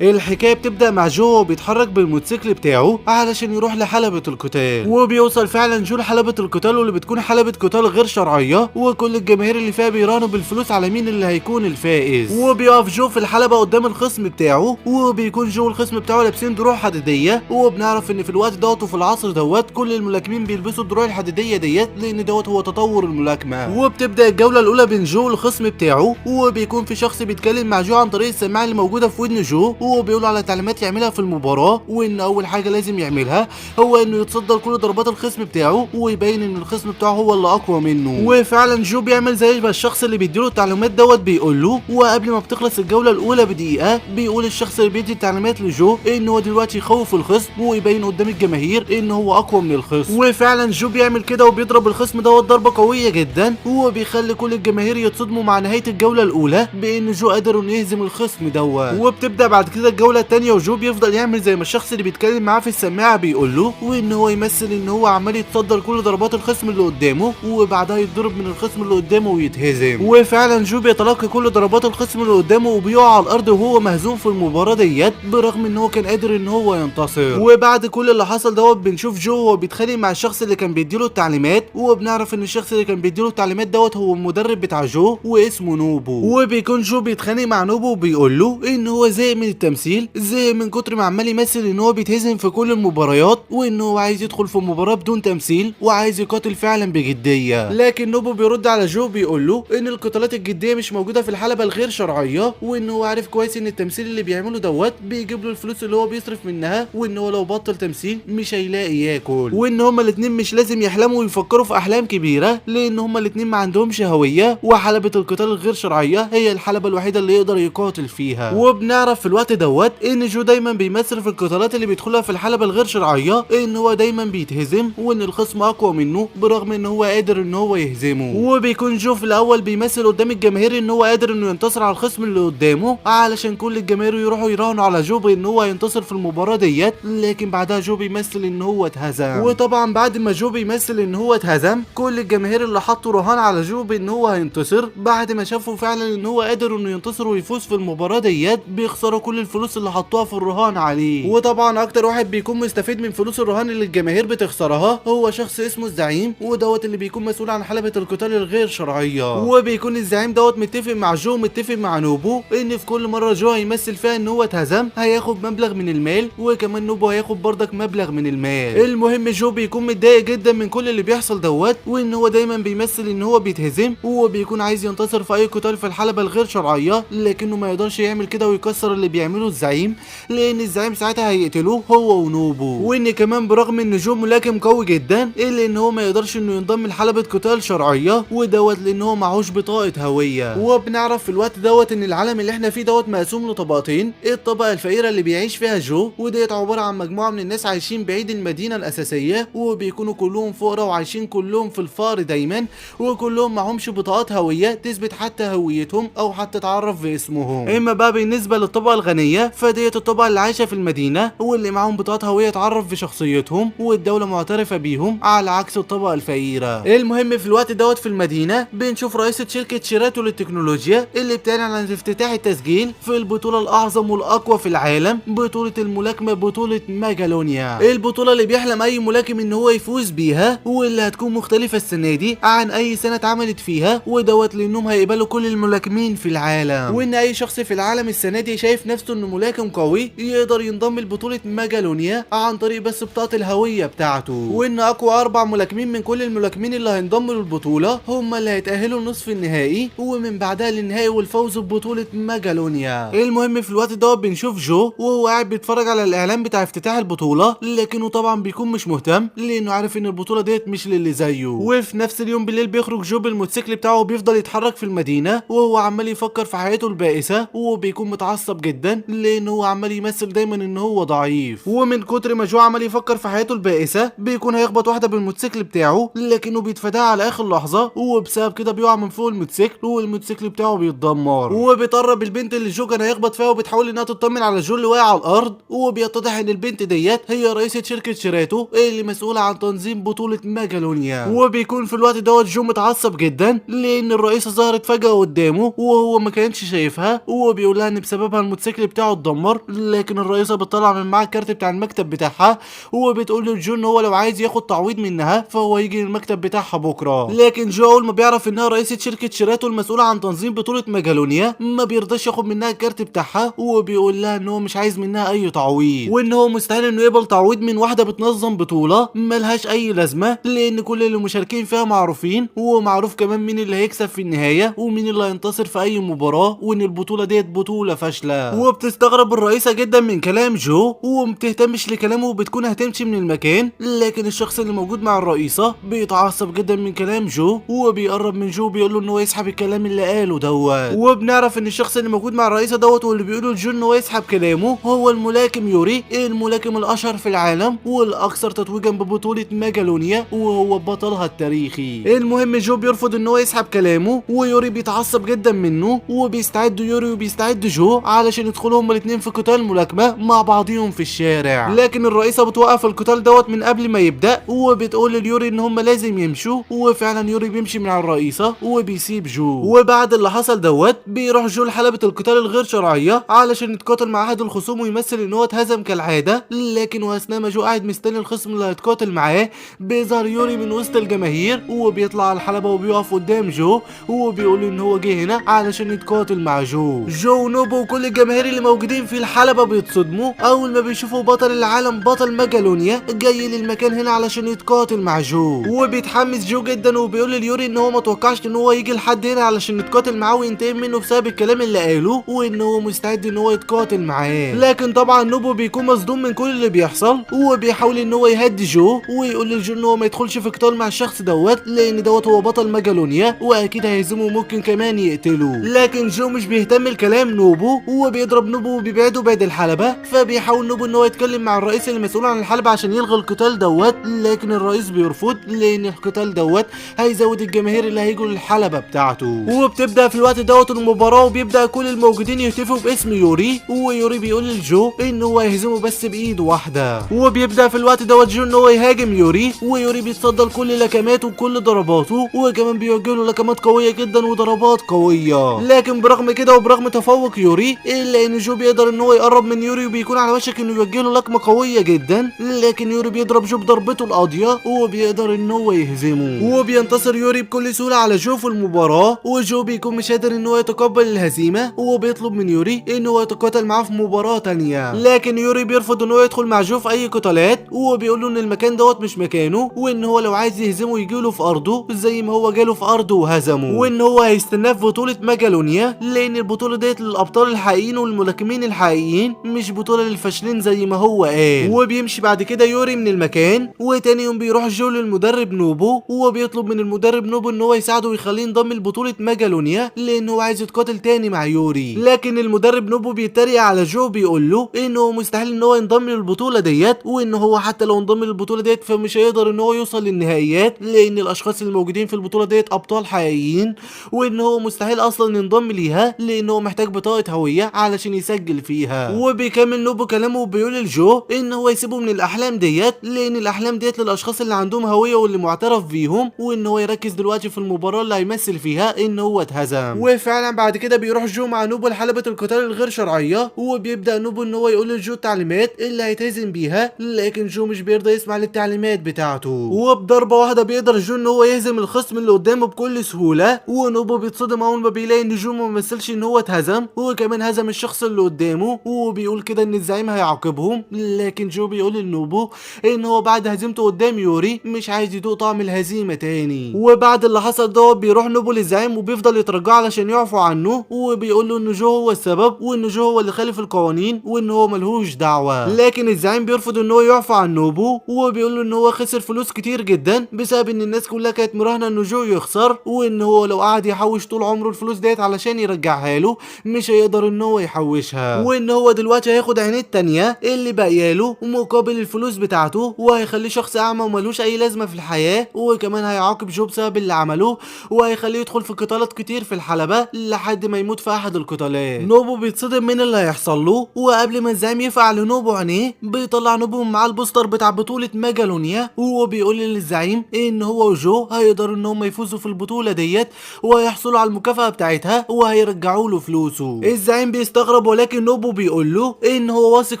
الحكاية بتبدأ مع جو وهو بيتحرك بالموتوسيكل بتاعه علشان يروح لحلبة القتال، وبيوصل فعلا جو لحلبة القتال، واللي بتكون حلبة قتال غير شرعية، وكل الجماهير اللي فيها بيراهنوا بالفلوس على مين اللي هيكون الفائز. وبيقف جو في الحلبة قدام الخصم بتاعه، وبيكون جو الخصم بتاعه لابسين دروع حديدية، وبنعرف ان في الوقت دوت وفي العصر دوت كل الملاكمين بيلبسوا الدروع الحديدية ديت، لان دوت هو تطور الملاكمة. وبتبدأ الجولة الأولى بين جو والخصم بتاعه، وبيكون في شخص بيتكلم مع جو عن طريق السماعة اللي موجودة في ودن جو، وبيقول على تعليمات يعملها في المباراة، وان اول حاجة لازم يعملها هو انه يتصدى لكل ضربات الخصم بتاعه، ويبين ان الخصم بتاعه هو اللي اقوى منه. وفعلا جو بيعمل زي ما الشخص اللي بيديله التعليمات دوت بيقول له. وقبل ما بتخلص الجولة الاولى بدقيقة بيقول الشخص اللي بيدي التعليمات لجو ان هو دلوقتي يخوف الخصم ويبين قدام الجماهير ان هو اقوى من الخصم. وفعلا جو بيعمل كده وبيضرب الخصم دوت ضربة قوية جدا، وبيخلي كل الجماهير يتصدموا مع نهاية الجولة الاولى بان جو قدر انه يهزم الخصم دوت. وبتبدأ بعد كده الجولة التانية، وجو بيفضل يعمل زي ما الشخص اللي بيتكلم معاه في السماعة بيقول له، وان هو يمثل ان هو عمال يتصدر كل ضربات الخصم اللي قدامه، وبعدها يتضرب من الخصم اللي قدامه ويتهزم. وفعلا جو بيتلقى كل ضربات الخصم اللي قدامه وبيقع على الارض وهو مهزوم في المباراة ديت، برغم ان هو كان قادر ان هو ينتصر. وبعد كل اللي حصل دوت بنشوف جو وهو بيتخانق مع الشخص اللي كان بيديله التعليمات، وبنعرف ان الشخص اللي كان بيديله التعليمات دوت هو المدرب بتاع جو واسمه نوبو. وبيكون جو بيتخانق مع نوبو وبيقول له ان هو زهق من التمثيل، زهق من كتر ما عمال يمثل ان هو بيتهزم في كل المباريات، وان هو عايز يدخل في مباراة بدون تمثيل وعايز يقاتل فعلا بجدية. لكن نوبو بيرد على جو بيقول له ان القتالات الجدية مش موجودة في الحلبة الغير شرعية، وان هو عارف كويس ان التمثيل اللي بيعمله دوت بيجيب له الفلوس اللي هو بيصرف منها، وان هو لو بطل تمثيل مش هيلاقي ياكل، وان هما الاتنين مش لازم يحلموا ويفكروا في احلام كبيرة، لان هما الاتنين ما عندهمش هوية، وحلبة القتال الغير شرعية هي الحلبة الوحيدة اللي يقدر يقاتل فيها. وبنعرف في الوقت دوت ان جو دايما بيمثل في القتالات اللي بيدخلها في الحلبة الغير شرعية ان هو دايما بيتهزم، وان الخصم اقوى منه برغم ان هو قادر ان هو يهزمه. وبيكون جو في الاول بيمثل قدام الجماهير ان هو قادر انه ينتصر على الخصم اللي قدامه، علشان كل الجماهير يروحوا يراهنوا على جو بان هو هينتصر في المباراة ديت، لكن بعدها جو بيمثل ان هو اتهزم. وطبعا بعد ما جو بيمثل ان هو اتهزم، كل الجماهير اللي حطوا رهان على جو بان هو هينتصر بعد ما شافوا فعلا ان هو قادر انه ينتصر ويفوز في المباراة ديت، بيخسروا كل الفلوس اللي حطوها في الرهان عليه. وطبعا اكتر واحد بيكون مستفيد من فلوس الرهان اللي الجماهير بتخسرها هو شخص اسمه الزعيم، ودوت اللي بيكون مسؤول عن حلبة القتال الغير شرعية. وبيكون الزعيم دوت متفق مع جو متفق مع نوبو ان في كل مرة جو هيمثل فيها ان هو اتهزم هياخد مبلغ من المال، وكمان نوبو هياخد بردك مبلغ من المال. المهم جو بيكون متضايق جدا من كل اللي بيحصل دوت، وان هو دايما بيمثل ان هو بيتهزم، وهو بيكون عايز ينتصر في اي قتال في الحلبة الغير شرعية، لكنه ما يقدرش يعمل كده ويكسر اللي بيعمله الزعيم، لان الزعيم ساعتها هيقتلوه هو ونوبو. وان كمان برغم ان جو ملاكم قوي جدا الا ان هو ما يقدرش انه ينضم لحلبة قتال شرعية، ودوت لان هو معهوش بطاقة هوية. وبنعرف في الوقت دوت ان العالم اللي احنا فيه دوت مقسوم لطبقتين، الطبقة الفقيرة اللي بيعيش فيها جو، وديت عبارة عن مجموعة من الناس عايشين بعيد المدينة الاساسية، وبيكونوا كلهم فقراء وعايشين كلهم في الفقر دايما، وكلهم معهمش بطاقات هوية تثبت حتى هويتهم او حتى تعرف باسمهم. اما بقى بالنسبة للطبقة الغنية فديت الطبقة اللي عايشة في المدينة واللي معاهم بطاقات هوية تعرف بشخصيتهم والدولة معترفة بيهم، على عكس الطبقة الفقيرة. المهم في الوقت دوت في المدينة بنشوف رئيسة شركة شيراتو للتكنولوجيا اللي بتعلن عن افتتاح التسجيل في البطولة الأعظم والأقوى في العالم، بطولة الملاكمة، بطولة ماجالونيا. البطولة اللي بيحلم أي ملاكم إن هو يفوز بيها، واللي هتكون مختلفة السنة دي عن أي سنة اتعملت فيها، ودوت لأنهم هيقبلوا كل الملاكمين في العالم، وإن أي شخص في العالم السنة دي شايف نفسه إنه ملاكم قوي يقدر ينضم لبطولة ماجالونيا عن طريق بس بطاقة الهوية بتاعته، وإن أقوى 4 ملاكمين من كل الملاكمين اللي هينضموا للبطولة هم اللي هيتأهلوا نصف النهائي، ومن بعدها للنهائي والفوز ببطولة ماجالونيا. المهم في الوقت ده بنشوف جو وهو قاعد بيتفرج على الإعلان بتاع افتتاح البطولة، لكنه طبعا بيكون مش مهتم لأنه عارف إن البطولة ديت مش للي زيه. وفي نفس اليوم بالليل بيخرج جو بالموتوسيكل بتاعه وبيفضل يتحرك في المدينة، وهو عمال يفكر في حياته البائسة، وبيكون متعصب جدا لأنه هو عمال يمثل دايما إن هو ضعيف. ومن كتر ما جو عمال يفكر في حياته البائسة بيكون هيخبط واحدة بالموتوسيكل بتاعه، لكنه بيتفاداها على آخر لحظة، وبسبب كده بيقع من فوق الموتوسيكل والموتوسيكل بتاعه بيتدمر. وبيتقرب البنت اللي جو كان هيخبط فيها وبتحاول انها تطمن على جو اللي واقع على الارض، وبيتضح ان البنت ديت هي رئيسة شركة شيراتو اللي مسؤولة عن تنظيم بطولة ماجالونيا. وبيكون في الوقت دوت جو متعصب جدا لان الرئيسة ظهرت فجأة قدامه وهو ما كانش شايفها، وبيقول لها ان بسببها الموتوسيكل الموتوسيكل بتاعه اتدمر. لكن الرئيسه بتطلع من معاه الكارت بتاع المكتب بتاعها وبتقول لجو ان هو لو عايز ياخد تعويض منها فهو يجي المكتب بتاعها بكره. لكن جو اول ما بيعرف انها رئيسه شركه شيراتو المسؤوله عن تنظيم بطوله ميجالونيا ما بيرضاش ياخد منها الكارت بتاعها وبيقول لها ان هو مش عايز منها اي تعويض وان هو مستحيل انه يقبل تعويض من واحده بتنظم بطوله ملهاش اي لازمه لان كل اللي مشاركين فيها معروفين ومعروف كمان مين اللي هيكسب في النهايه ومين اللي هينتصر في اي مباراه وان البطوله ديت بطوله فاشله. وبتستغرب الرئيسه جدا من كلام جو ومبتهتمش لكلامه وبتكون هتمشي من المكان. لكن الشخص اللي موجود مع الرئيسه بيتعصب جدا من كلام جو وبيقرب من جو بيقول له ان هو يسحب الكلام اللي قاله دوت. وبنعرف ان الشخص اللي موجود مع الرئيسه دوت واللي بيقوله لجو ان هو يسحب كلامه هو الملاكم يوري، الملاكم الاشهر في العالم والاكثر تتويجا ببطوله ميجالونيا وهو بطلها التاريخي. المهم جو بيرفض ان هو يسحب كلامه ويوري بيتعصب جدا منه وبيستعد يوري وبيستعد جو علشان يدخلوا هما الاثنين في قتال ملاكمه مع بعضهم في الشارع. لكن الرئيسه بتوقف القتال دوت من قبل ما يبدا وبتقول ليوري ان هما لازم يمشوا وفعلا يوري بيمشي من على الرئيسه وبيسيب جو. وبعد اللي حصل دوت بيروح جو لحلبة القتال الغير شرعيه علشان يتقاتل مع احد الخصوم ويمثل ان هو اتهزم كالعاده. لكن واثناء ما جو قاعد مستني الخصم اللي هيتقاتل معاه بيظهر يوري من وسط الجماهير وبيطلع على الحلبة وبيقف قدام جو وبيقول ان هو جه هنا علشان يتقاتل مع جو ونوبو وكل الجماهير اللي موجودين في الحلبة بيتصدموا اول ما بيشوفوا بطل العالم بطل ميجالونيا جاي للمكان هنا علشان يتقاتل مع جو. وبيتحمس جو جدا وبيقول ليوري ان هو ما توقعش ان هو يجي لحد هنا علشان يتقاتل معاه وينتقم منه بسبب الكلام اللي قاله وان هو مستعد ان هو يتقاتل معاه. لكن طبعا نوبو بيكون مصدوم من كل اللي بيحصل وبيحاول ان هو يهدي جو ويقول لجو ان هو ما يدخلش في قتال مع الشخص دوت لان دوت هو بطل ميجالونيا واكيد هيهزمه وممكن كمان يقتله. لكن جو مش بيهتم لكلام نوبو وبيضرب نوبو وبيبعده بعد الحلبة. فبيحاول نوبو ان هو يتكلم مع الرئيس المسؤول عن الحلبة عشان يلغي القتال دوت لكن الرئيس بيرفض لان القتال دوت هيزود الجماهير اللي هيجوا للحلبة بتاعته. وبتبدا في الوقت دوت المباراة وبيبدا كل الموجودين يهتفوا باسم يوري ويوري بيقول لجو ان هو هيهزمه بس بايد واحدة. وبيبدا في الوقت دوت جو ان هو يهاجم يوري ويوري بيتصدى لكل لكماته وكل ضرباته وكمان بيوجه له لكمات قوية جدا وضربات قوية. لكن برغم كده وبرغم تفوق يوري الا ان جو بيقدر ان هو يقرب من يوري وبيكون على وشك انه يوجه له لكمة قوية جدا لكن يوري بيضرب جو بضربته القاضية وبيقدر ان هو يهزمه. وبينتصر يوري بكل سهولة على جو في المباراة وجو بيكون مش قادر ان هو يتقبل الهزيمة وبيطلب من يوري ان هو يتقاتل معاه في مباراة تانية. لكن يوري بيرفض ان هو يدخل مع جو في اي قتالات وبيقول له ان المكان دوت مش مكانه وان هو لو عايز يهزمه يجيله في ارضه زي ما هو جاله في ارضه وهزمه وان هو هيستناه في بطولة ميجالونيا لان البطولة ديت للابطال الحقيقيين والملاكمين الحقيقيين مش بطولة للفاشلين زي ما هو قال. وبيمشي بعد كده يوري من المكان وتاني يوم بيروح جو للمدرب نوبو وبيطلب من المدرب نوبو ان هو يساعده ويخليه ينضم لبطولة ميجالونيا لان هو عايز يتقاتل تاني مع يوري. لكن المدرب نوبو بيتريق على جو بيقول له انه مستحيل ان هو ينضم للبطولة ديت وان هو حتى لو انضم للبطولة ديت فمش هيقدر ان هو يوصل للنهائيات لان الاشخاص الموجودين في البطولة ديت ابطال حقيقيين وان هو مستحيل اصلا ينضم ليها لان هو محتاج بطاقة هوية علشان يسجل فيها. وبيكمل نوبو كلامه وبيقول لجو ان هو يسيبه من الاحلام ديت لان الاحلام ديت للاشخاص اللي عندهم هوية واللي معترف بيهم وان هو يركز دلوقتي في المباراة اللي هيمثل فيها ان هو اتهزم. وفعلا بعد كده بيروح جو مع نوبو لحلبة القتال الغير شرعية وبيبدأ نوبو ان هو يقول لجو التعليمات اللي هيتهزم بيها لكن جو مش بيرضى يسمع للتعليمات بتاعته وبضربة واحدة بيقدر جو ان هو يهزم الخصم اللي قدامه بكل سهولة. ونوبو بيتصدم اول ما بيلاقي ان جو ما مثلش ان هو اتهزم وكمان هزم الشخص اللي قدامه وبيقول كده ان الزعيم هيعاقبهم. لكن جو بيقول لنوبو ان هو بعد هزيمته قدام يوري مش عايز يدوق طعم الهزيمة تاني. وبعد اللي حصل ده بيروح نوبو للزعيم وبيفضل يترجاه علشان يعفو عنه وبيقول له ان جو هو السبب وان جو هو اللي خالف القوانين وان هو ملهوش دعوة. لكن الزعيم بيرفض ان هو يعفو عن نوبو وبيقول له ان هو خسر فلوس كتير جدا بسبب ان الناس كلها كانت مراهنة ان جو يخسر وان هو لو قعد يحوش طول عمره الفلوس ديت علشان يرجعها له مش هيقدر ان هو يحوشها وان هو دلوقتي هياخد عينيه التانية اللي باقياله مقابل الفلوس بتاعته وهيخليه شخص اعمى وملوش اي لازمة في الحياة وكمان هيعاقب جو بسبب اللي عمله وهيخليه يدخل في قتالات كتير في الحلبة لحد ما يموت في احد القتالات. نوبو بيتصدم من اللي هيحصل له وقبل ما الزعيم يفقع لنوبو عينيه بيطلع نوبو معاه البوستر بتاع بطولة ميجالونيا وبيقول للزعيم ان هو وجو هيقدروا ان هم يفوزوا في البطولة ديت وهيحصلوا على المكافأة بتاعتها وهيرجعوا له فلوسه. الزعيم بيستغرب بيستغرب، ولكن نوبو بيقول له ان هو واثق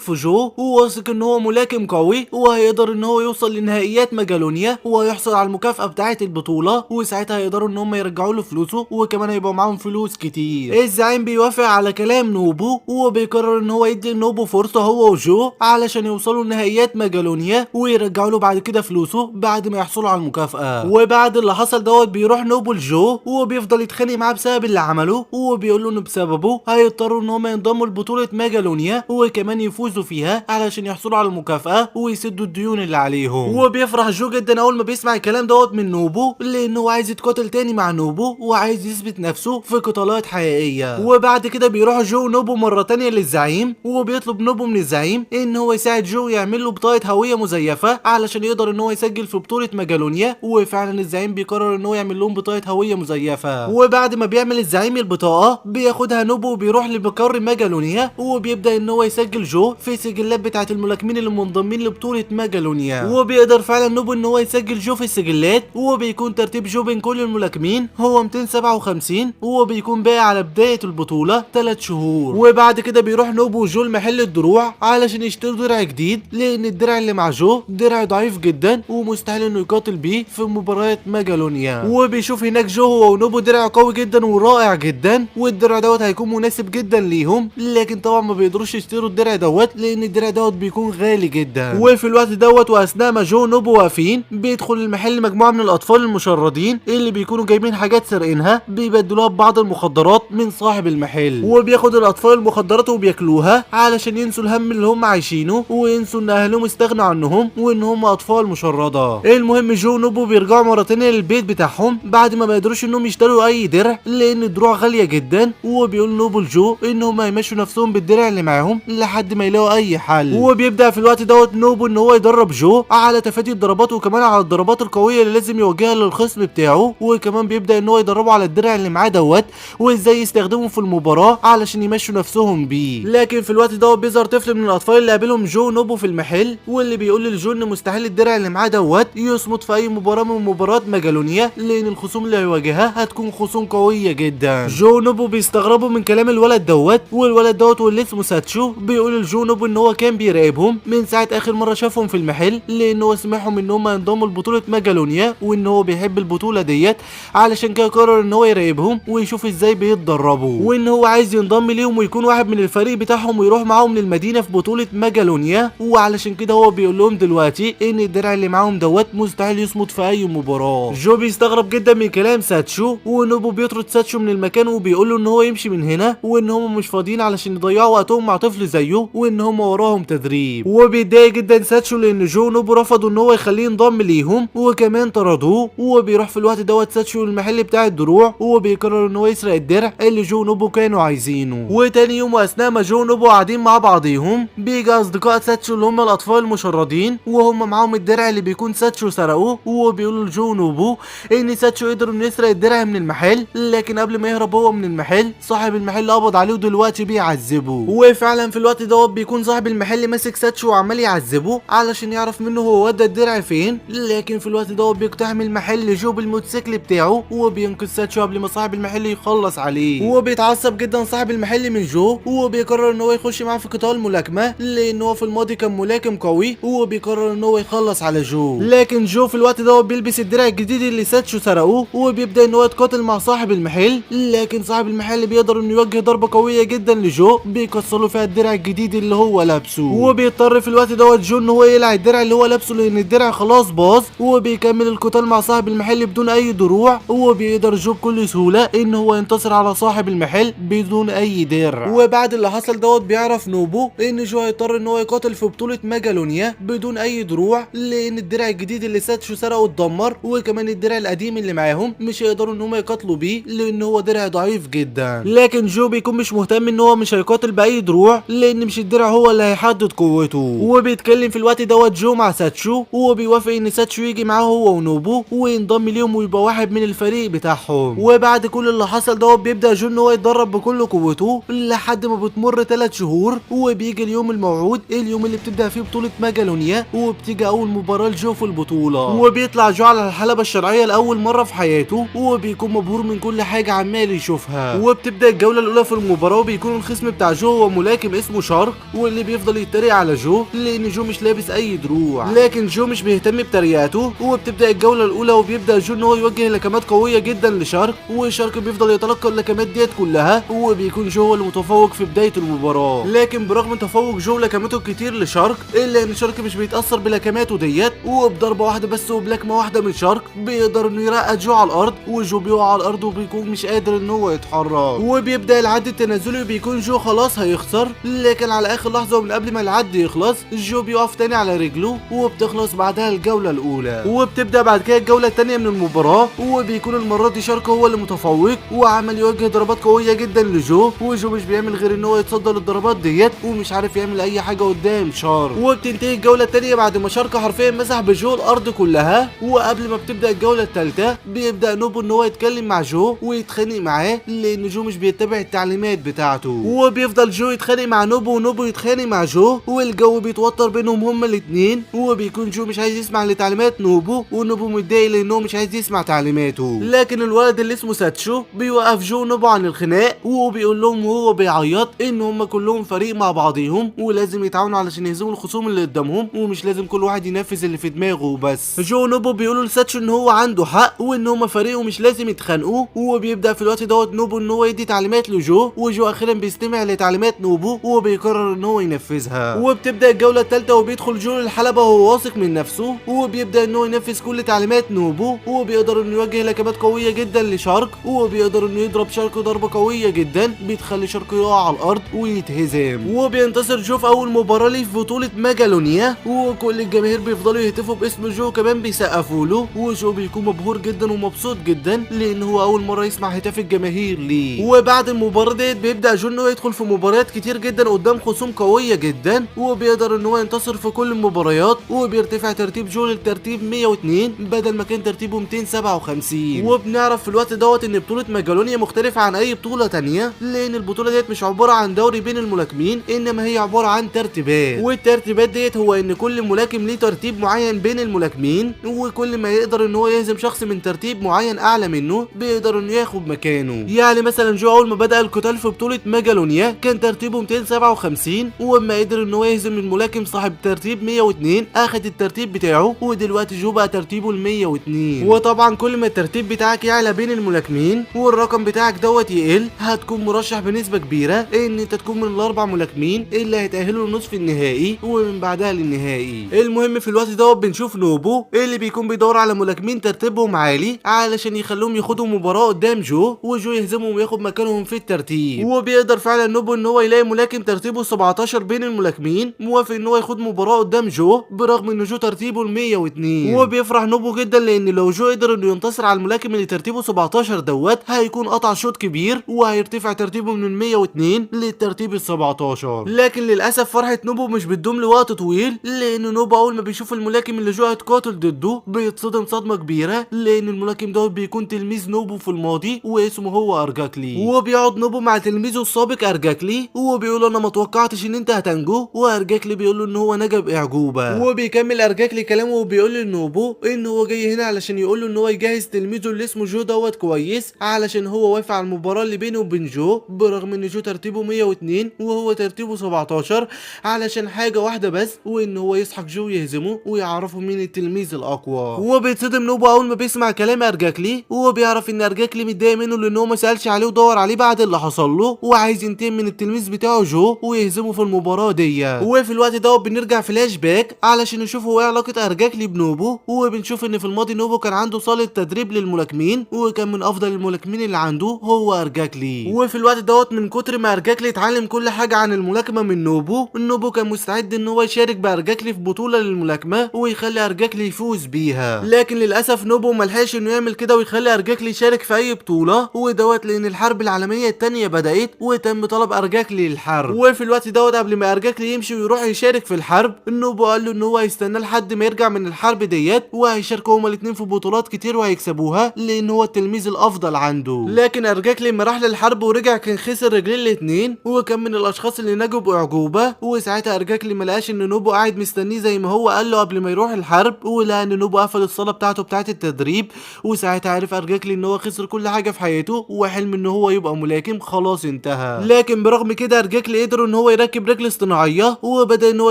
في جو وواثق ان هو ملاكم قوي وهيقدر ان هو يوصل لنهائيات ميجالونيا وهيحصل على المكافأة بتاعة البطولة، وساعتها هيقدروا ان هم يرجعوا له فلوسه وكمان هيبقى معاهم فلوس كتير. الزعيم بيوافق على كلام نوبو وبيقرر ان هو يدي نوبو فرصة هو وجو علشان يوصلوا لنهائيات ميجالونيا ويرجعوا له بعد كده فلوسه بعد ما يحصلوا على المكافأة. وبعد اللي حصل دوت بيروح نوبو لجو وبيفضل يتخانق معاه بسبب اللي عمله، وبيقول له ان بسببه هيضطروا ان هم ينضموا لبطولة ميجالونيا وكمان يفوزوا فيها علشان يحصلوا على المكافأة ويسدوا الديون اللي عليهم. وبيفرح جو جدا اول ما بيسمع الكلام دوت من نوبو، لانه هو عايز يتقاتل تاني مع نوبو وعايز يثبت نفسه في قتالات حقيقية. وبعد كده بيروح جو ونوبو مرة تانية للزعيم وبيطلب نوبو من الزعيم ان هو يساعد جو يعمل له بطاقة هوية مزيفة علشان يقدر ان هو يسجل في بطولة ميجالونيا. وفعلا الزعيم بيقرر ان هو يعمل لهم بطاقة هوية مزيفة، وبعد ما بيعمل الزعيم البطاقة بياخدها نوبو وبيروح لمقر ميجالونيا وبيبدأ ان هو يسجل جو في السجلات بتاعة الملاكمين اللي منضمين لبطولة ميجالونيا. وبيقدر فعلا نوبو ان هو يسجل جو في السجلات، وبيكون ترتيب جو بين كل الملاكمين هو 257 وبيكون باقي على بداية البطولة 3 شهور. وبعد كده بيروح نوبو وجو لمحل الدروع علشان يشتروا درع جديد، لان الدرع اللي مع جو درع ضعيف جدا ومستحيل انه يقاتل بيه في مباريات ميجالونيا. وبيشوف هناك جو هو ونوبو درع قوي جدا ورائع جدا، والدرع دوت هيكون مناسب جدا ليهم، لكن طبعا ما بيقدروش يشتروا الدرع دوت لان الدرع دوت بيكون غالي جدا. وفي الوقت دوت واثناء ما جو ونوبو واقفين بيدخل المحل مجموعه من الاطفال المشردين اللي بيكونوا جايبين حاجات سارقينها بيبدلوها ببعض المخدرات من صاحب المحل، وبياخد الاطفال المخدرات وبياكلوها علشان ينسوا الهم اللي هم عايشينه وينسوا ان اهلهم استغنوا عنهم وان هم اطفال مشرده. المهم جو ونوبو بيرجعوا مره تانيه للبيت بتاعهم بعد ما قدروش انهم يشتروا اي درع لان الدروع غاليه جدا، وبيقول نوبو لجو ان هم هيمشوا نفسهم بالدرع اللي معاهم لحد ما يلاقوا اي حل. وبيبدا في الوقت دوت نوبو ان هو يدرب جو على تفادي الضربات وكمان على الضربات القويه اللي لازم يوجهها للخصم بتاعه، وكمان بيبدا ان هو يدربه على الدرع اللي معاه دوت وازاي يستخدمه في المباراه علشان يمشوا نفسهم بيه. لكن في الوقت دوت بيظهر طفل من الاطفال اللي قابلهم جو ونوبو في المحل، واللي بيقول لجو ان مستحيل الدرع اللي معاه دوت يصمد في اي مباراه من مباريات ميجالونيا لان الخصوم اللي هيواجهها هتكون خصوم قويه جدا. جو ونوبو بيستغربوا من كلام الولد دوت، والولد دوت واللي اسمه ساتشو بيقول لجو نوبو ان هو كان بيراقبهم من ساعه اخر مره شافهم في المحل، لان هو سمعهم ان هم ينضموا لبطوله ميجالونيا وان هو بيحب البطوله ديت، علشان كده قرر ان هو يراقبهم ويشوف ازاي بيتدربوا وان هو عايز ينضم ليهم ويكون واحد من الفريق بتاعهم ويروح معاهم للمدينه في بطوله ميجالونيا. وعلشان كده هو بيقول لهم دلوقتي ان الدرع اللي معاهم دوت مستحيل يصمد في اي مباراه. جو بيستغرب جدا من كلام ساتشو، ونوبو بيطرد ساتشو من المكان وبيقول له ان هو يمشي من هنا وان هم مش فاضيين علشان يضيعوا وقتهم مع طفل زيه وان هم وراهم تدريب. وبيتضايق جدا ساتشو لان جو ونوبو رفضوا ان هو يخليه ينضم ليهم وكمان طردوه. وبيروح في الوقت دوت ساتشو المحل بتاع الدروع وبيقرر ان هو يسرق الدرع اللي جو ونوبو كانوا عايزينه. وتاني يوم واثناء ما جو ونوبو قاعدين مع بعضيهم بيجي اصدقاء ساتشو اللي هم الاطفال المشردين وهم معاهم الدرع اللي بيكون ساتشو سرقوه، وبيقولوا لجو ونوبو ان ساتشو قدر انه يسرق الدرع من المحل، لكن قبل ما يهرب هو من المحل صاحب المحل قبض عليه ودلوقتي بيعذبه. وفعلا في الوقت دوت بيكون صاحب المحل ماسك ساتشو وعمال يعذبه علشان يعرف منه هو ودى الدرع فين، لكن في الوقت دوت بيقتحم المحل جو بالموتوسيكل بتاعه وبينقذ ساتشو قبل ما صاحب المحل يخلص عليه. وبيتعصب جدا صاحب المحل من جو وبيقرر ان هو يخش معاه في قتال ملاكمه لان هو في الماضي كان ملاكم قوي، وبيقرر ان هو يخلص على جو. لكن جو في الوقت دوت بيلبس الدرع الجديد اللي ساتشو سرقوه وبيبدا ان هو يتقاتل مع صاحب المحل، لكن صاحب المحل بيقدر انه يوجه ضربه قويه جدا لجو بيكسر فيها الدرع الجديد اللي هو لابسه، وبيضطر في الوقت دوت جو ان هو يقلع الدرع اللي هو لابسه لان الدرع خلاص باظ، وبيكمل القتال مع صاحب المحل بدون اي دروع، وبيقدر جو بكل سهوله ان هو ينتصر على صاحب المحل بدون اي درع. وبعد اللي حصل دوت بيعرف نوبو ان جو هيضطر ان هو يقاتل في بطوله ميجالونيا بدون اي دروع لان الدرع الجديد اللي ساتشو سرقه اتدمر، وكمان الدرع القديم اللي معاهم مش هيقدروا ان هم يقاتلوا بيه لان هو درع ضعيف جدا. لكن جو بيكون مش مهتم ان هو مش هيقاتل باي دروع لان مش الدرع هو اللي هيحدد قوته. وبيتكلم في الوقت دوت جو مع ساتشو وبيوافق ان ساتشو يجي معاه هو ونوبو وينضم ليهم ويبقى واحد من الفريق بتاعهم. وبعد كل اللي حصل دوت بيبدا جو ان هو يتدرب بكل قوته لحد ما بتمر 3 شهور، وبيجي اليوم الموعود، اليوم اللي بتبدا فيه بطوله ميجالونيا، وبتيجي اول مباراه لجو في البطوله، وبيطلع جو على الحلبه الشرعيه لاول مره في حياته وبيكون مبهور من كل حاجه عمال يشوفها. وبتبدا الجوله الاولى في المباراه وبيكون وبيكون الخصم بتاع جو هو ملاكم اسمه شارك، واللي بيفضل يتريق على جو لان جو مش لابس اي دروع. لكن جو مش بيهتم بتريقاته، وبتبدا الجوله الاولى وبيبدا جو ان هو يوجه لكمات قويه جدا لشارك، وشارك بيفضل يتلقى اللكمات ديت كلها، وبيكون جو هو المتفوق في بدايه المباراه. لكن برغم تفوق جو لكماته الكتير لشارك الا ان شارك مش بيتاثر بلكماته ديت، وبضربه واحده بس وبلكمه واحده من شارك بيقدر انه يرقد جو على الارض، وجو بيقع على الارض وبيكون مش قادر ان هو يتحرك. وبيبدا العد التنازلي وبيكون جو خلاص هيخسر، لكن على اخر لحظه ومن قبل ما العد يخلص جو بيقف تاني على رجله، وبتخلص بعدها الجوله الاولى. وبتبدا بعد كده الجوله الثانيه من المباراه، وبيكون المره دي شارك هو اللي متفوق، وعمل يوجه ضربات قويه جدا لجو، وجو مش بيعمل غير ان هو يتصدى للضربات ديت ومش عارف يعمل اي حاجه قدام شارك. وبتنتهي الجوله الثانيه بعد ما شارك حرفيا مسح بجو الارض كلها. وقبل ما بتبدا الجوله الثالثه بيبدا نوبو ان هو يتكلم مع جو ويتخانق معاه لان جو مش بيتبع التعليمات بتاعته، وبيفضل جو يتخانق مع نوبو ونوبو يتخانق مع جو، والجو بيتوتر بينهم هما الاثنين، وبيكون جو مش عايز يسمع لتعليمات نوبو، ونوبو متضايق لانه مش عايز يسمع تعليماته. لكن الولد اللي اسمه ساتشو بيوقف جو ونوبو عن الخناق، وبيقول لهم وهو بيعيط ان هما كلهم فريق مع بعضيهم ولازم يتعاونوا علشان يهزموا الخصوم اللي قدامهم، ومش لازم كل واحد ينفذ اللي في دماغه وبس. جو ونوبو بيقولوا لساتشو ان هو عنده حق وان هما فريق ومش لازم يتخانقوا، وبيبدا في الوقت دوت نوبو ان هو يدي تعليمات لجو، وجو اخيرا بيستمع لتعليمات نوبو وبيقرر ان هو ينفذها. وبتبدا الجوله الثالثه وبيدخل جو للحلبه وهو واثق من نفسه، وبيبدا ان هو ينفذ كل تعليمات نوبو، وبيقدر انه يوجه لكمات قويه جدا لشارك، وبيقدر انه يضرب شارك ضربه قويه جدا بتخلي شارك يقع على الارض ويتهزم. وبينتصر جو في اول مباراه ليه في بطوله ميجالونيا، وكل الجماهير بيفضلوا يهتفوا باسم جو كمان بيسقفوا له، وجو بيكون مبهور جدا ومبسوط جدا لان هو اول مره يسمع هتاف الجماهير ليه. وبعد المباراه ديت بيبدا جو ان هو يدخل في مباريات كتير جدا قدام خصوم قويه جدا، وبيقدر ان هو ينتصر في كل المباريات، وبيرتفع ترتيب جو للترتيب 102 بدل ما كان ترتيبه 257. وبنعرف في الوقت دوت ان بطوله ميجالونيا مختلفه عن اي بطوله تانية، لان البطوله ديت مش عباره عن دوري بين الملاكمين، انما هي عباره عن ترتيبات، والترتيبات ديت هو ان كل ملاكم ليه ترتيب معين بين الملاكمين، وكل ما يقدر ان هو يهزم شخص من ترتيب معين اعلى منه بيقدر انه ياخد مكانه. يعني مثلا جو اول ما بدا القتال في بطوله ميجالونيا كان ترتيبه 257، واما قدر ان هو يهزم الملاكم صاحب ترتيب 102 اخد الترتيب بتاعه، ودلوقتي جو بقى ترتيبه ال 102. وطبعا كل ما الترتيب بتاعك يعلى بين الملاكمين والرقم بتاعك دوت يقل، هتكون مرشح بنسبه كبيره ان انت تكون من الاربع ملاكمين اللي هيتاهلوا لنصف النهائي ومن بعدها للنهائي. المهم في الوقت دوت بنشوف نوبو اللي بيكون بيدور على ملاكمين ترتيبهم عالي علشان يخلوهم ياخدوا مباراه قدام جو، وجو يهزمهم وياخد مكانهم في الترتيب. وبيقدر فعلا نوبو ان هو يلاقي ملاكم ترتيبه 17 بين الملاكمين موافق ان هو ياخد مباراه قدام جو برغم ان جو ترتيبه ال 102. وبيفرح نوبو جدا لان لو جو قدر انه ينتصر على الملاكم اللي ترتيبه 17 دوت هيكون قطع شوط كبير وهيرتفع ترتيبه من ال 102 للترتيب ال 17. لكن للاسف فرحه نوبو مش بتدوم لوقت طويل، لان نوبو اول ما بيشوف الملاكم اللي جو هيتقاتل ضده بيتصدم صدمه كبيره، لان الملاكم دوت بيكون تلميذ نوبو في الماضي واسمه هو ارجاكلي. وبيقعد نوبو مع تلميذه السابق ارجاكلي وبيقول له انا ما توقعتش ان انت هتنجو، وارجاكلي بيقول له ان هو نجا باعجوبه. وبيكمل ارجاكلي كلامه وبيقول لنوبو ان هو جاي هنا علشان يقول له ان هو يجهز تلميذه اللي اسمه جو دوت كويس علشان هو وافق على المباراه اللي بينه وبين جو برغم ان جو ترتيبه 102 وهو ترتيبه 17 علشان حاجه واحده بس، وان هو يسحق جو يهزمه ويعرفه مين التلميذ الاقوى. وبيتصدم نوبو اول ما بيسمع كلام ارجاكلي، وبيعرف ان ارجاكلي متضايق منه لان هو ما سالش عليه ودور عليه بعد اللي حصل له، وعايز ينتقم من التلميذ بتاعه جو ويهزمه في المباراه دي. وفي الوقت ده بنرجع فلاش باك علشان نشوف هو ايه علاقه ارجاكلي بنوبو، وبنشوف ان في الماضي نوبو كان عنده صاله تدريب للملاكمين وكان من افضل الملاكمين اللي عنده هو ارجاكلي. وفي الوقت دوت من كتر ما ارجاكلي اتعلم كل حاجه عن الملاكمه من نوبو كان مستعد ان هو يشارك بارجاكلي في بطوله للملاكمه ويخلي ارجاكلي يفوز بيها، لكن للاسف نوبو ملحقش انه يعمل كده ويخلي ارجاكلي يشارك في اي بطوله، ودوت لان الحرب العالميه الثانيه بدات وتم طلب ارجاكلي للحرب. وفي الوقت دوت قبل ما ارجاكلي يمشي ويروح يشارك في الحرب نوبو قال له ان هو هيستنى لحد ما يرجع من الحرب ديت وهيشاركوا هما الاثنين في بطولات كتير وهيكسبوها لان هو التلميذ الافضل عنده. لكن ارجاكلي لما راح للحرب ورجع كان خسر رجلين الاثنين وكان من الاشخاص اللي نجوا باعجوبه، وساعتها ارجاكلي ما لقاش ان نوبو قاعد مستنيه زي ما هو قال له قبل ما يروح الحرب، ولقى ان نوبو قفل الصاله بتاعته بتاعه التدريب، وساعتها عرف ارجاكلي ان هو خسر كل حاجه في حياته وحلم ان هو يبقى ملاكم خلاص انتهى. وقتها. لكن برغم كده ارجاكلي قدر ان هو يركب رجل اصطناعيه، وبدا ان هو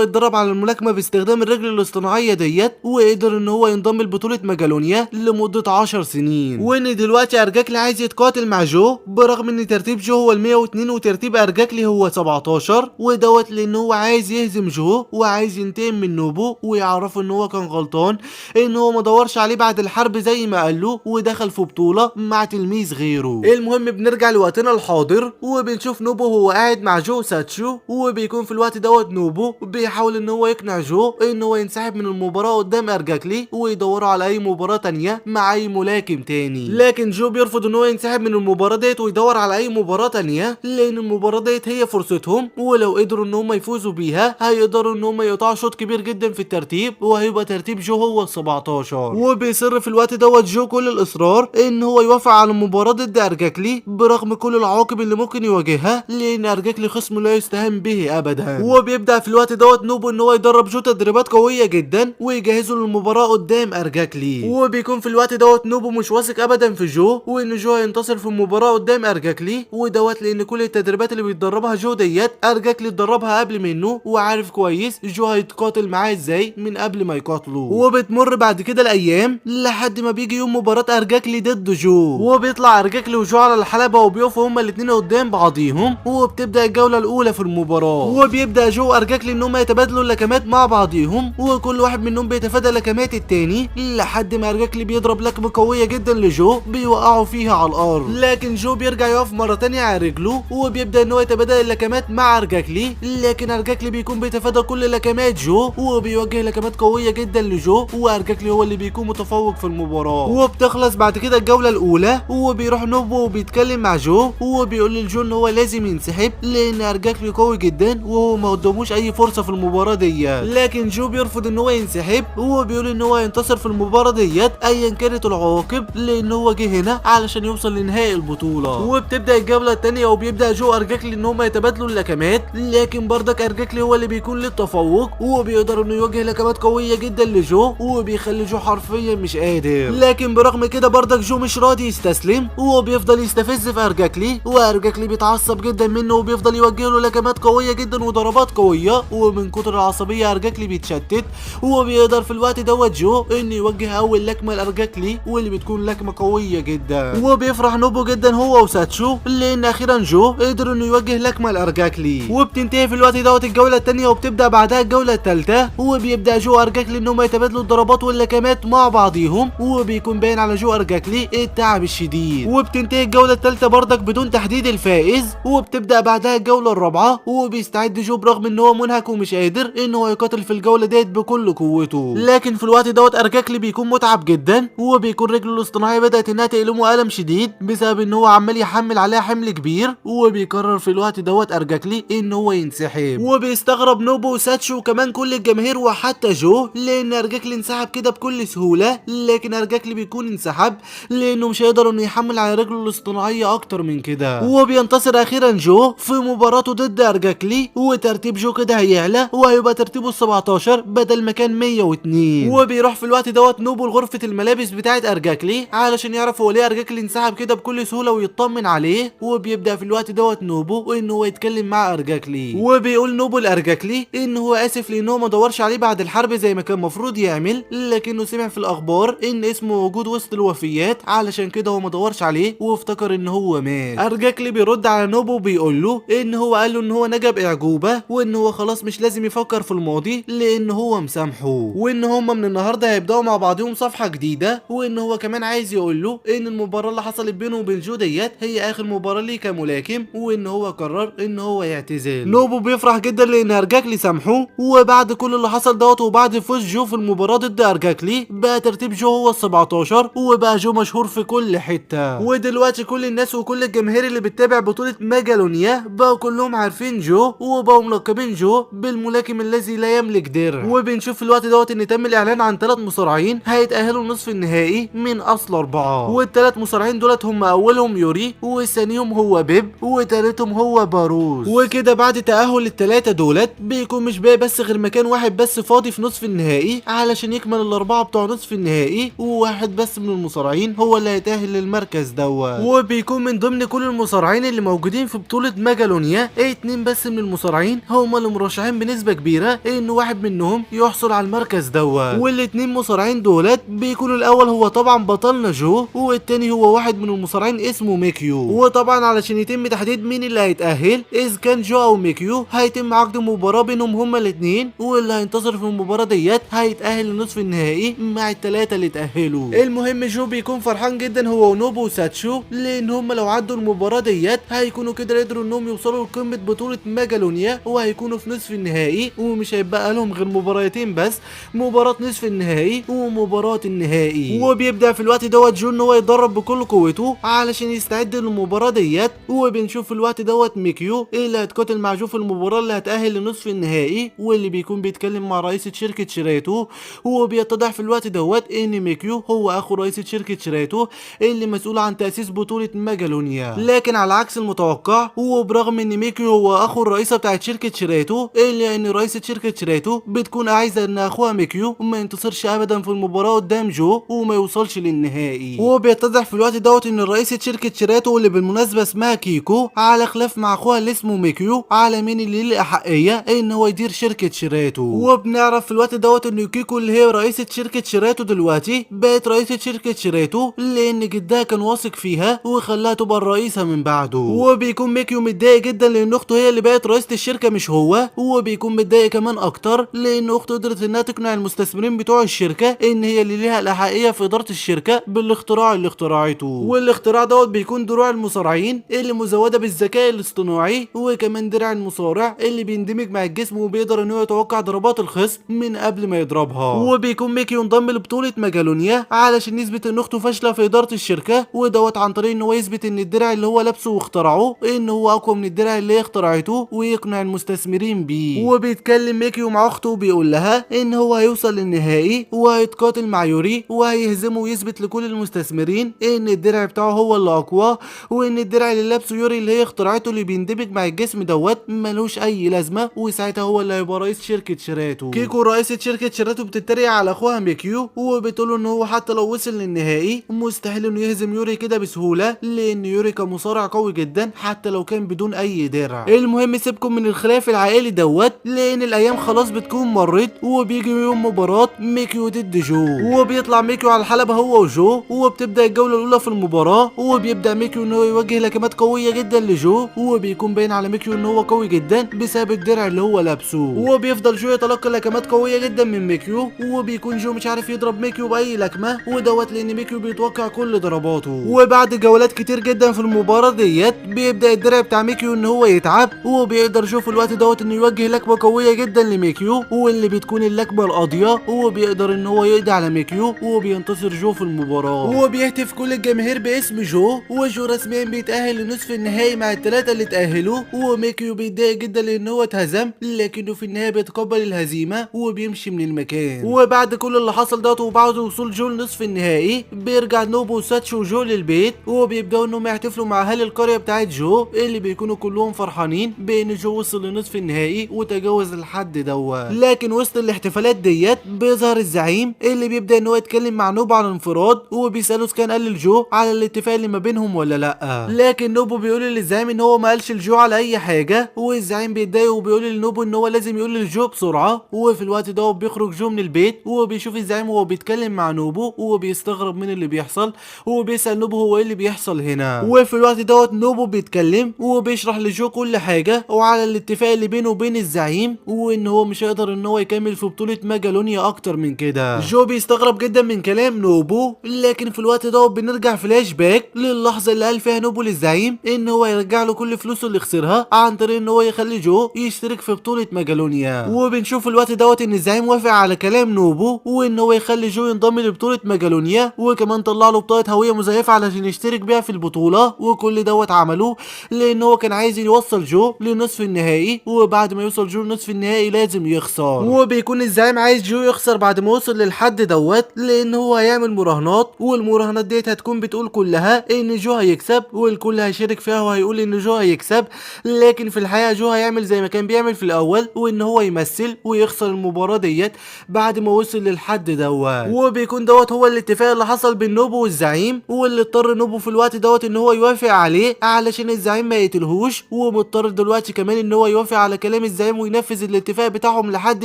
يتدرب على الملاكمه باستخدام الرجل الاصطناعيه ديت، وقدر ان هو ينضم لبطوله مجالونيا لمده 10 سنين. وان دلوقتي ارجاكلي عايز يتقاتل مع جو، برغم ان ترتيب جو هو ال 102 وترتيب ارجاكلي هو 17، ودوت لان هو عايز يهزم جو وعايز ينتقم من نوبو ويعرفه ان هو كان غلطان ان هو ما دورش عليه بعد الحرب زي ما قال له، ودخل في بطوله مع تلميذ غيره. المهم بنرجع لوقتنا الحاضر وبنشوف نوبو هو قاعد مع جو ساتشو، وبيكون في الوقت دوت نوبو بيحاول ان هو يقنع جو ان هو ينسحب من المباراه قدام ارجاكلي ويدوروا على اي مباراه تانية مع اي ملاكم تاني. لكن جو بيرفض ان هو ينسحب من المباراه ديت ويدور على اي مباراه تانية، لان المباراه ديت هي فرصتهم، ولو قدروا ان هم يفوزوا بيها هيقدروا ان هم يقطعوا شوط كبير جدا في الترتيب، وهيبقى ترتيب جو هو ال 17. وبيصر في الوقت دوت جو كل الاصرار ان هو يوافق على المباراه ضد ارجاكلي برغم كل العواقب اللي ممكن يواجهها، لان ارجاكلي خصم لا يستهان به ابدا. وبيبدا في الوقت دوت نوبو ان هو يدرب جو تدريبات قويه جدا ويجهزه للمباراه قدام ارجاكلي. وبيكون في الوقت دوت نوبو مش واثق ابدا في جو، وان جو هينتصر في المباراه قدام ارجاكلي، ودوت لان كل التدريبات اللي بيتدربها جو ديت ارجاكلي اتدربها قبل منه وعارف كويس جو هيتقاتل معاه ازاي من قبل ما يقاتله. وبتمر بعد كده الايام لحد ما بيجي يوم مباراه ارجاكلي ضد جو، وبيطلع ارجاكلي وجو على الحلبه وبيقفوا هما الاثنين قدام بعضيهم، وبتبدا الجوله الاولى في المباراه. وبيبدا جو وارجاكلي ان هما يتبادلوا اللكمات مع بعضيهم، وكل واحد منهم بيتفادى لكمات التاني لحد ما ارجاكلي بيضرب لكمه قويه جدا لجو بيوقعوا فيها على الارض. لكن جو بيرجع يقف مره تانية على رجله وبيبدا ان هو يتبادل اللكمات مع ارجاكلي، لكن ارجاكلي بيكون بيتفادى كل لكمات جو وبيوجه لكمات قويه جدا لجو، وارجاكلي هو اللي بيكون متفوق في المباراه. وبتخلص بعد كده الجوله الاولى، وبيروح نوبو وبيتكلم مع جو وبيقول للجو ان هو لازم ينسحب لان ارجاكلي قوي جدا وهو ما قداموش اي فرصه في المباراه ديت. لكن جو بيرفض ان هو ينسحب وبيقول ان هو هينتصر في المباراه ديت ايا كانت العواقب، لان هو جه هنا علشان يوصل لنهائي البطوله. وبتبدا الجوله الثانيه وبيبدا جو ارجاكلي ان هم يتبادلوا اللكمات، لكن برضك ارجاكلي هو اللي بيكون للتفوق وبيقدر انه يواجه لكمات قويه جدا لجو وبيخلي جو حرفيا مش قادر. لكن برغم كده برضك جو مش راضي يستسلم وبيفضل يستفز في ارجاكلي، وارجاكلي بيتعصب جدا منه وبيفضل يوجه له لكمات قويه جدا وضربات قويه، ومن كتر العصبيه ارجاكلي بيتشتت، وبيقدر في الوقت دوت جو ان يوجه اول لكمه لارجاكلي واللي بتكون لكمه قويه جدا. وبيفرح نوبو جدا هو وساتشو لان اخيرا جو قدر انه يوجه لكمه لارجاكلي. وبتنتهي في الوقت دوت الجوله الثانيه وبتبدا بعدها الجوله الثالثه، وبيبدا جو ارجاكلي ان هم يتبادلوا الضربات واللكمات مع بعضيهم، وبيكون باين على جو ارجاكلي التعب الشديد. وبتنتهي الجوله الثالثه برضك بدون تحديد الفائز، وبتبدا بعدها الجوله الرابعه، وبيستعد جو برغم ان هو منهك ومش قادر ان هو يقاتل في الجوله ديت بكل قوته. لكن في الوقت دوت ارجاكلي بيكون متعب جدا، وبيكون رجله الاصطناعيه بدات انها تألمه الم شديد بسبب ان هو عمال يحمل عليها حمل كبير، وبيقرر في الوقت دوت ارجاكلي ان هو ينسحب. وبيستغرب نوبو وساتشو وكمان كل الجماهير وحتى جو لان ارجاكلي انسحب كده بكل سهوله، لكن ارجاكلي بيكون انسحب لانه مش هيقدر انه يحمل على رجله الاصطناعيه اكتر من كده. وبينتصر اخيرا جو في مباراته ضد ارجاكلي، وترتيب جو كده هيعلى وهيبقى ترتيبه 17 بدل ما كان 102. وبيروح في الوقت دوت نوبو لغرفه الملابس بتاعه ارجاكلي علشان يعرف هو ليه ارجاكلي انسحب كده بكل سهوله ويطمن عليه. وبيبدا في الوقت دوت نوبو ان هو يتكلم مع ارجاكلي، وبيقول نوبو لارجاكلي ان هو اسف لان هو ما دورش عليه بعد الحرب زي ما كان المفروض يعمل، لكنه سمع في الاخبار ان اسمه موجود وسط الوفيات علشان كده هو ما دورش عليه وافتكر ان هو مات. ارجاكلي بيرد على نوبو وبيقول له ان هو قال له ان هو نجا باعجوبه وان هو خلاص مش لازم يفكر في الماضي لان هو مسامحه، وان هما من النهارده هيبداوا مع بعضهم صفحه جديده، وان هو كمان عايز يقول له ان المباراه اللي حصلت بينه وبين جو ديت هي اخر مباراه ليه كملاكم، وان هو قرر ان هو يعتزل. نوبو بيفرح جدا لان ارجاكلي سامحه، وبعد كل اللي حصل دوت وبعد فوز جو في المباراه ضد ارجاكلي بقى ترتيب جو هو ال 17، وبقى جو مشهور في كل حته. ودلوقتي كل الناس وكل الجماهير اللي بتتابع بطوله ميجالونيا بقوا كلهم عارفين جو، وبقوا ملقبين جو بالملاكم الذي لا يملك درع. وبنشوف في الوقت دوت ان تم الاعلان عن 3 مصارعين هيتاهلوا نصف النهائي من اصل 4، والثلاث مصارعين دولت هم اولهم يوري، وثانيهم هو بيب، وثالثهم هو باروس. وكده بعد تاهل الثلاثه دولت بيكون مش باقي بس غير مكان واحد بس فاضي في نصف النهائي علشان يكمل الاربعه بتوع نصف النهائي، وواحد بس من المصارعين هو اللي هيتاهل للمركز دوت. وبيكون من ضمن كل المصارعين اللي موجودين في بطولة ميجالونيا 2 بس من المصارعين هما اللي مرشحين بنسبة كبيرة ان واحد منهم يحصل على المركز دوت، والاتنين مصارعين دولت بيكون الاول هو طبعا بطلنا جو، والتاني هو واحد من المصارعين اسمه ميكيو. وطبعا علشان يتم تحديد مين اللي هيتأهل اذا كان جو او ميكيو هيتم عقد مباراة بينهم هما الاتنين، واللي هينتصر في المباراة ديت هيتأهل لنصف النهائي مع التلاتة اللي اتأهلوا. المهم جو بيكون فرحان جدا هو ونوبو وساتشو، لان هما لو عدوا المباراة ديت هيكونوا كده قدروا انهم يوصلوا لقمة بطولة ميجالونيا، وهيكونوا في نصف النهائي، ومش هيبقى لهم غير مباراتين بس، مباراة نصف النهائي ومباراة النهائي. وبيبدأ في الوقت دوت جو ان هو يتدرب بكل قوته علشان يستعد للمباراة ديت، وبنشوف في الوقت دوت ميكيو اللي هتقاتل مع جو في المباراة اللي هتأهل لنصف النهائي، واللي بيكون بيتكلم مع رئيسة شركة شيراتو. وبيتضح في الوقت دوت ان ميكيو هو اخو رئيسة شركة شيراتو اللي مسؤول عن تأسيس بطولة ميجالونيا. لكن على عكس المتوقع، وبرغم ان ميكيو هو اخو الرئيسة بتاعت شركة شيراتو، الا ان رئيسة شركة شيراتو بتكون عايزة ان اخوها ميكيو ما ينتصرش ابدا في المباراة قدام جو وما يوصلش للنهائي. وبيتضح في الوقت دوت ان رئيسة شركة شيراتو اللي بالمناسبة اسمها كيكو على خلاف مع اخوها اللي اسمه ميكيو على مين اللي ليه الاحقية ان هو يدير شركة شيراتو. وبنعرف في الوقت دوت ان كيكو اللي هي رئيسة شركة شيراتو دلوقتي بقت رئيسة شركة شيراتو لان جدها كان واثق فيها وخلاها تبقى الرئيسة من بعده. وبيكون ميكيو متضايق جدا لان اخته هي اللي بقت رئيسة الشركة مش هو، وبيكون متضايق كمان اكتر لان اخته قدرت انها تقنع المستثمرين بتوع الشركة ان هي اللي ليها الاحقية في ادارة الشركة بالاختراع اللي اخترعته. والاختراع دوت بيكون دروع المصارعين اللي مزودة بالذكاء الاصطناعي، وكمان درع المصارع اللي بيندمج مع الجسم وبيقدر انه يتوقع ضربات الخصم من قبل ما يضربها. وبيكون ميكيو انضم لبطولة ميجالونيا علشان يثبت ان اخته فاشلة في ادارة الشركة، ودوت عن طريق ان هو يثبت ان الدرع اللي هو لابسه واخترعه ان هو اقوى من الدرع اللي هي اخترعته ويقنع المستثمرين بيه. وبيتكلم ميكيو مع اخته وبيقول لها ان هو هيوصل للنهائي وهيتقاتل مع يوري وهيهزمه ويثبت لكل المستثمرين ان الدرع بتاعه هو اللي اقوى، وان الدرع اللي لابسه يوري اللي هي اخترعته اللي بيندمج مع الجسم دوت ملوش اي لازمه، وساعتها هو اللي هيبقى رئيس شركه شيراتو. كيكو رئيسه شركه شيراتو بتتريق على اخوها ميكيو وبتقول ان هو حتى لو وصل للنهائي مستحيل انه يهزم يوري كده بسهوله، لان يوري كان مصارع قوي جدا حتى لو كان بدون اي درع. المهم سيبكم من الخلاف العائلي دوت لان الايام خلاص بتكون مرت، وبيجي يوم مباراه ميكيو ضد جو، وبيطلع ميكيو على الحلبه هو وجو، وبتبدا الجوله الاولى في المباراه، وبيبدا ميكيو ان هو يوجه لكمات قويه جدا لجو، وبيكون باين على ميكيو ان هو قوي جدا بسبب الدرع اللي هو لابسه. وبيفضل جو يتلقى لكمات قويه جدا من ميكيو، وبيكون جو مش عارف يضرب ميكيو باي لكمه، ودوت لان ميكيو بيتوقع كل ضرباته. وبعد جولات كتير جدا في المباراه ديت بيبدا الدرع بتاع ميكيو ان هو يتعب، وبيقدر جو في الوقت دوت انه يوجه لكمه قويه جدا لميكيو، واللي بتكون اللكمه القاضيه، وبيقدر ان هو يقضي على ميكيو وبينتصر جو في المباراه. وبيهتف كل الجماهير باسم جو، وجو رسميا بيتاهل لنصف النهائي مع الثلاثه اللي اتاهلوا، وميكيو بيتضايق جدا لان هو اتهزم، لكنه في النهايه بيتقبل الهزيمه وبيمشي من المكان. وبعد كل اللي حصل دوت وبعد وصول جو لنصف النهائي بيرجع نوبو وساتشو وجو للبيت، وبيبداوا انهم يحتفلوا مع اهالي القريه بتاعت جو اللي بيكونوا كلهم فرحانين بان جو وصل لنصف النهائي وتجاوز الحد دوت. لكن وسط الاحتفالات ديت بيظهر الزعيم اللي بيبدا ان هو يتكلم مع نوبو على انفراد، وبيساله اذا كان قال لجو على الاتفاق اللي ما بينهم ولا لا، لكن نوبو بيقول للزعيم ان هو ما قالش لجو على اي حاجه، والزعيم بيتضايق وبيقول لنوبو ان هو لازم يقول لجو بسرعه. وفي الوقت ده بيخرج جو من البيت وبيشوف الزعيم وهو بيتكلم مع نوبو، وبيستغرب من اللي بيحصل وبيسال نوبو هو ايه اللي بيحصل هنا. وفي الوقت دوت نوبو بيتكلم وبيشرح لجو كل حاجه وعلى الاتفاق اللي بينه وبين الزعيم، وان هو مش هيقدر ان هو يكمل في بطوله ميجالونيا اكتر من كده. جو بيستغرب جدا من كلام نوبو، لكن في الوقت دوت بنرجع فلاش باك للحظه اللي قال فيها نوبو للزعيم ان هو يرجع له كل فلوسه اللي خسرها عن طريق ان هو يخلي جو يشترك في بطوله ميجالونيا. وبنشوف في الوقت دوت ان الزعيم وافق على كلام نوبو وان هو يخلي جو ينضم لبطوله ميجالونيا، وكمان طلع له بطاقه هويه مزيفه علشان يشترك بيها في البطوله. وكل دوت عملوه لان هو كان عايز يوصل جو لنصف النهائي، وبعد ما يوصل جو لنصف النهائي لازم يخسر. وبيكون الزعيم عايز جو يخسر بعد ما وصل للحد دوت لان هو هيعمل مراهنات، والمراهنات ديت هتكون بتقول كلها ان جو هيكسب والكل هيشارك فيها وهيقول ان جو هيكسب، لكن في الحقيقه جو هيعمل زي ما كان بيعمل في الاول وان هو يمثل ويخسر المباراه ديت بعد ما وصل للحد دوت. وبيكون دوت هو الاتفاق اللي حصل بين نوبو والزعيم، واللي اضطر نوبو في الوقت دوت ان هو يوافق عليه علشان الزعيم ما يقتلهوش، ومضطر دلوقتي كمان ان هو يوافق على كلام الزعيم وينفذ الاتفاق بتاعهم لحد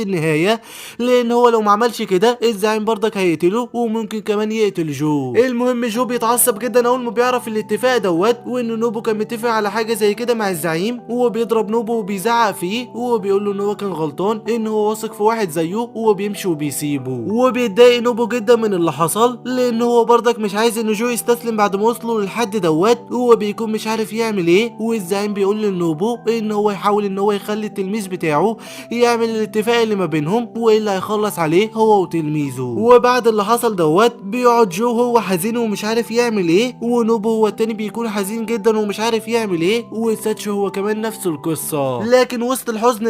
النهايه، لان هو لو ما عملش كده الزعيم برضك هيقتله وممكن كمان يقتل جو. المهم جو بيتعصب جدا اول ما بيعرف الاتفاق وان نوبو كان متفق على حاجه زي كده مع الزعيم، وبيضرب نوبو وبيزعق فيه وبيقول له ان هو كان غلطان ان هو واثق في واحد زيه وبيمشي وبيسيبه. وبيتضايق نوبو جدا من اللي حصل، لان هو برضك مش عايز ان جو يستسلم بعد ما وصلوا للحد وهو بيكون مش عارف يعمل ايه. والزعيم بيقول لنوبو ان هو يحاول ان هو يخلي التلميذ بتاعه يعمل الاتفاق اللي ما بينهم والا هيخلص عليه هو وتلميذه. وبعد اللي حصل بيقعد جو هو حزين ومش عارف يعمل ايه، ونوبو هو التاني بيكون حزين جدا ومش عارف يعمل ايه، وساتشو هو كمان نفس القصه. لكن وسط الحزن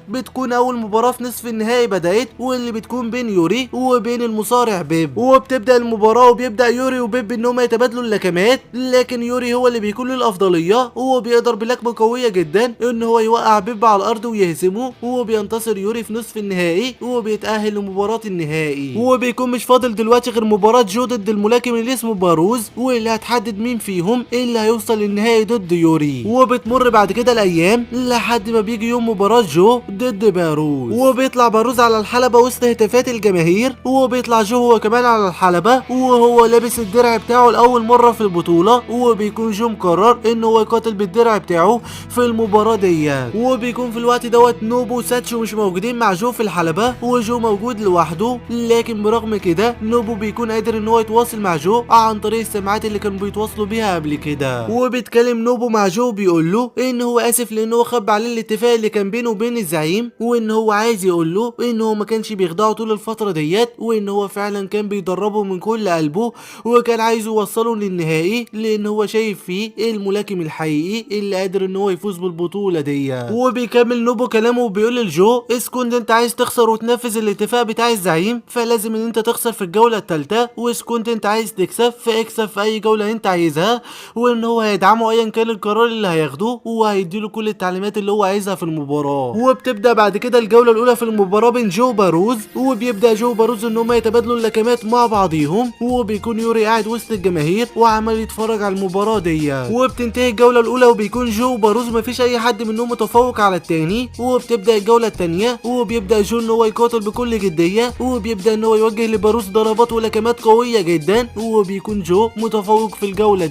بتكون اول مباراه في نصف النهائي بدات، واللي بتكون بين يوري وبين المصارع بيب. وبتبدا المباراه وبيبدا يوري وبيب ان هم يتبادلوا اللكمات، لكن يوري هو اللي بيكون له الافضليه وبيقدر بلكمه قويه جدا ان هو يوقع بيب على الارض ويهزمه، وبينتصر يوري في نصف النهائي وبيتاهل لمباراه النهائي. وبيكون مش فاضل دلوقتي غير مباراه جو ضد الملاكم اللي اسمه باروز، واللي هتحدد مين فيهم اللي هيوصل للنهائي ضد يوري. وبتمر بعد كده الايام لحد ما بيجي يوم مباراه جو ضد باروز، وبيطلع باروز على الحلبه وسط هتافات الجماهير، وبيطلع جو هو كمان على الحلبه وهو لابس الدرع بتاعه لاول مره في البطوله، وبيكون جو مقرر ان هو يقاتل بالدرع بتاعه في المباراه وبيكون في الوقت نوبو وساتشو مش موجودين مع جو في الحلبه، وجو موجود لوحده. لكن برغم كده نوبو بيكون قادر ان هو يتواصل مع جو عن طريق السماعات اللي كانوا بيتواصلوا بيها قبل كده. وبيتكلم نوبو مع جو بيقول له ان هو اسف لان هو خبى عليه الاتفاق اللي كان بينه وبين الزعيم، وان هو عايز يقول له ان هو ما كانش بيخدعه طول الفتره وان هو فعلا كان بيدربه من كل قلبه، وكان عايز يوصله للنهائي لان هو شايف فيه الملاكم الحقيقي اللي قادر ان هو يفوز بالبطوله وبيكمل نوبو كلامه وبيقول لجو اذا كنت انت عايز تخسر وتنفذ الاتفاق بتاع الزعيم فلازم ان انت تخسر في الجوله الثالثه، واذا كنت انت عايز تكسب فاكسب في اي جوله انت عايزها، وان هو هيدعمه ايا كان القرار اللي هياخده وهيديله كل التعليمات اللي هو عايزها في المباراه. وبتبدا بعد كده الجوله الاولى في المباراه بين جو وباروز، وبيبدا جو وباروز ان هم يتبادلوا اللكمات مع بعضيهم، وبيكون يوري قاعد وسط الجماهير وعمال يتفرج على المباراه وبتنتهي الجوله الاولى وبيكون جو وباروز مفيش اي حد منهم متفوق على التاني. وبتبدا الجوله الثانيه وبيبدا جو ان هو يقاتل بكل جديه، وبيبدا ان هو يوجه لباروز ضربات ولكمات قويه جدا، وبيكون جو متفوق في الجوله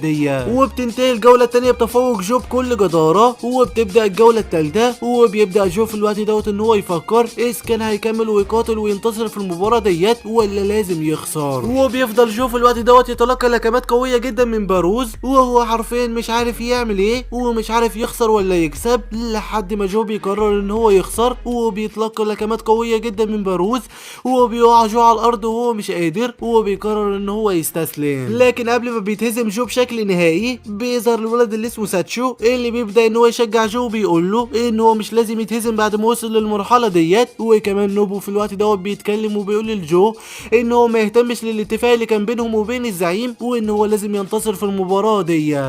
وبتنتهي الجوله الثانيه بتفوق جو بكل جداره. وبتبدا الجوله الثالثه وبيبدا جو في الوقت ان هو يفكر اذا كان هيكمل ويقاتل وينتصر في المباراه ولا لازم يخسر. وبيفضل جو في الوقت يتلقى لكمات قويه جدا من باروز، وهو حرفيا مش عارف يعمل ايه ومش عارف يخسر ولا يكسب، لحد ما جو بيقرر ان هو يخسر، وبيتلقى لكمات قويه جدا من باروز وبيقع جو على الارض وهو مش قادر، وبيقرر ان هو يستسلم. لكن قبل ما بيتهزم جو بشكل نهائي بيظهر الولد اللي اسمه ساتشو اللي بيبدا ان هو يشجع جو وبيقول له ان هو مش لازم يتهزم بعد ما وصل للمرحله وكمان نوبو في الوقت بيتكلم وبيقول لجو ان هو ما يهتمش للاتفاق اللي كان بينهم وبين الزعيم، وان هو لازم ينتصر في المباراه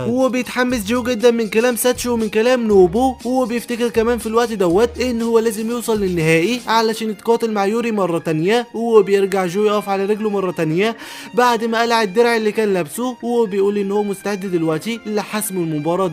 وبيتحمس جو جدا من كلام ساتشو ومن كلام نوبو، وبيفتكر كمان في الوقت ان هو لازم يوصل للنهائي علشان يتقاتل مع يوري مره تانية. وبيرجع جو يقف على رجله مره تانية بعد ما قلع الدرع اللي كان لابسه، وبيقول ان هو مستعد دلوقتي لحسم المباراه